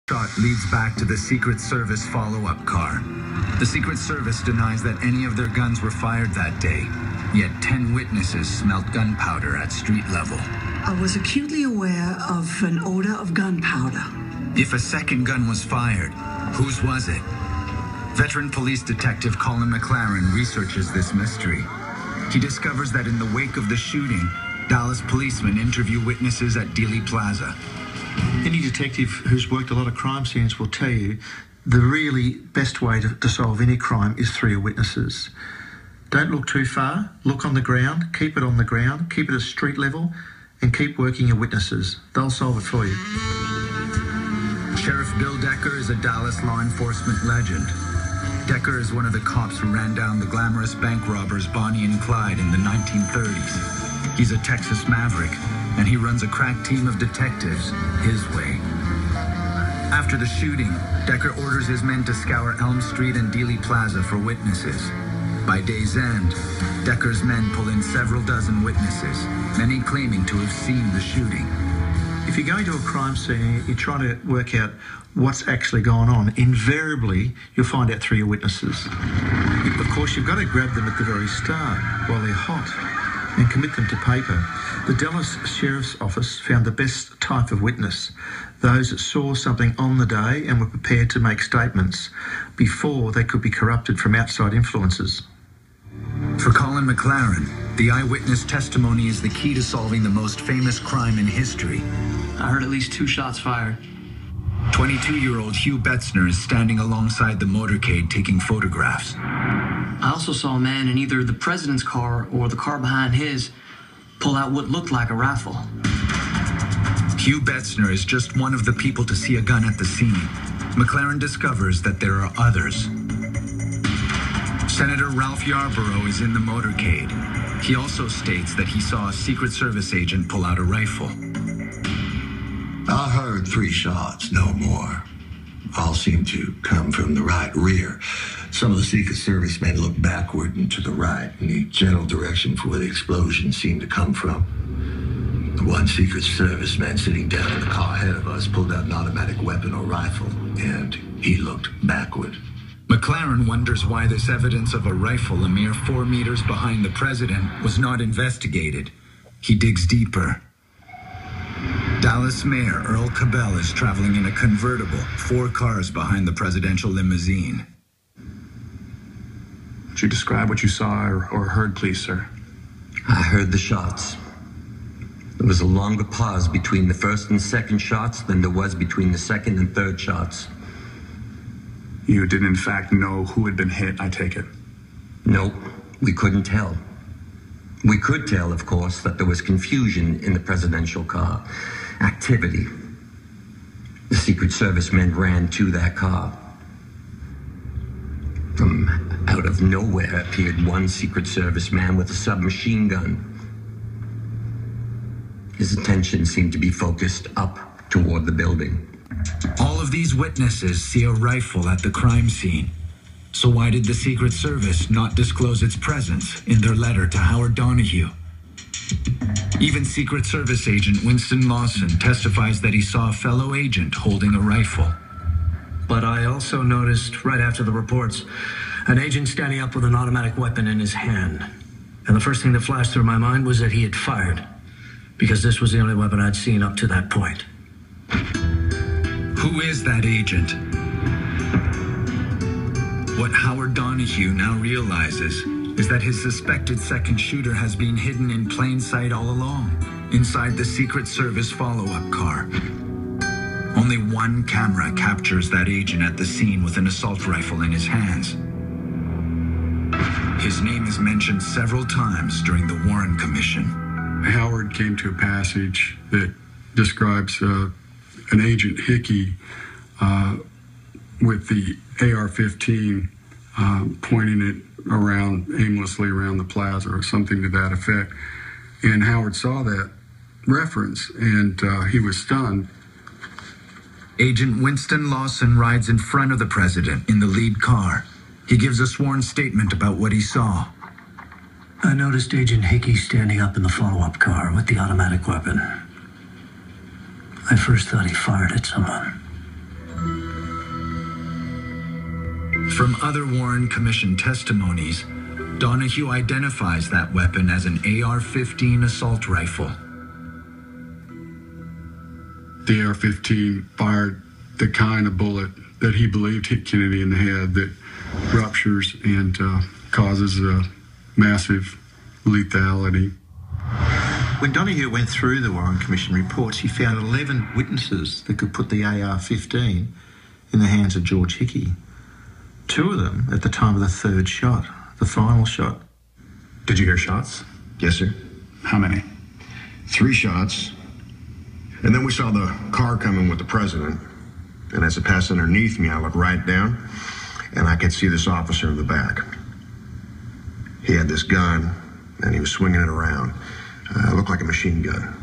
Shot leads back to the Secret Service follow-up car. The Secret Service denies that any of their guns were fired that day, yet 10 witnesses smelt gunpowder at street level. I was acutely aware of an odor of gunpowder. If a second gun was fired, whose was it? Veteran police detective Colin McLaren researches this mystery. He discovers that in the wake of the shooting, Dallas policemen interview witnesses at Dealey Plaza. Any detective who's worked a lot of crime scenes will tell you the really best way to solve any crime is through your witnesses. Don't look too far, look on the ground, keep it on the ground, keep it at street level, and keep working your witnesses. They'll solve it for you. Sheriff Bill Decker is a Dallas law enforcement legend. Decker is one of the cops who ran down the glamorous bank robbers Bonnie and Clyde in the 1930s. He's a Texas maverick, and he runs a crack team of detectives his way. After the shooting, Decker orders his men to scour Elm Street and Dealey Plaza for witnesses. By day's end, Decker's men pull in several dozen witnesses, many claiming to have seen the shooting. If you're going to a crime scene, you're trying to work out what's actually going on. Invariably, you'll find out through your witnesses. Of course, you've got to grab them at the very start while they're hot and commit them to paper. The Dallas Sheriff's Office found the best type of witness, those that saw something on the day and were prepared to make statements before they could be corrupted from outside influences. For Colin McLaren, the eyewitness testimony is the key to solving the most famous crime in history. I heard at least 2 shots fired. 22-year-old Hugh Betzner is standing alongside the motorcade taking photographs. I also saw a man in either the president's car or the car behind his pull out what looked like a rifle. Hugh Betzner is just one of the people to see a gun at the scene. McLaren discovers that there are others. Senator Ralph Yarborough is in the motorcade. He also states that he saw a Secret Service agent pull out a rifle. I heard 3 shots, no more. All seemed to come from the right rear. Some of the Secret Service men looked backward and to the right in the general direction for where the explosion seemed to come from. The one Secret Service man sitting down in the car ahead of us pulled out an automatic weapon or rifle, and he looked backward. McLaren wonders why this evidence of a rifle a mere 4 meters behind the president was not investigated. He digs deeper. Dallas Mayor Earl Cabell is traveling in a convertible, 4 cars behind the presidential limousine. Would you describe what you saw or heard, please, sir? I heard the shots. There was a longer pause between the first and second shots than there was between the second and third shots. You didn't, in fact, know who had been hit, I take it? Nope, we couldn't tell. We could tell, of course, that there was confusion in the presidential car. Activity. The Secret Service men ran to that car. From out of nowhere appeared one Secret Service man with a submachine gun. His attention seemed to be focused up toward the building. All of these witnesses see a rifle at the crime scene. So why did the Secret Service not disclose its presence in their letter to Howard Donahue? Even Secret Service agent Winston Lawson testifies that he saw a fellow agent holding a rifle. But I also noticed, right after the reports, an agent standing up with an automatic weapon in his hand. And the first thing that flashed through my mind was that he had fired, because this was the only weapon I'd seen up to that point. Who is that agent? What Howard Donahue now realizes is that his suspected second shooter has been hidden in plain sight all along, inside the Secret Service follow-up car. Only one camera captures that agent at the scene with an assault rifle in his hands. His name is mentioned several times during the Warren Commission. Howard came to a passage that describes an agent, Hickey, with the AR-15 pointing it aimlessly around the plaza or something to that effect. And Howard saw that reference and he was stunned. Agent Winston Lawson rides in front of the president in the lead car. He gives a sworn statement about what he saw. I noticed Agent Hickey standing up in the follow-up car with the automatic weapon. I first thought he fired at someone. From other Warren Commission testimonies, Donahue identifies that weapon as an AR-15 assault rifle. The AR-15 fired the kind of bullet that he believed hit Kennedy in the head that ruptures and causes a massive lethality. When Donahue went through the Warren Commission reports, he found 11 witnesses that could put the AR-15 in the hands of George Hickey. 2 of them at the time of the 3rd shot, the final shot. Did you hear shots? Yes, sir. How many? 3 shots. And then we saw the car coming with the president. And as it passed underneath me, I looked right down, and I could see this officer in the back. He had this gun, and he was swinging it around. It looked like a machine gun.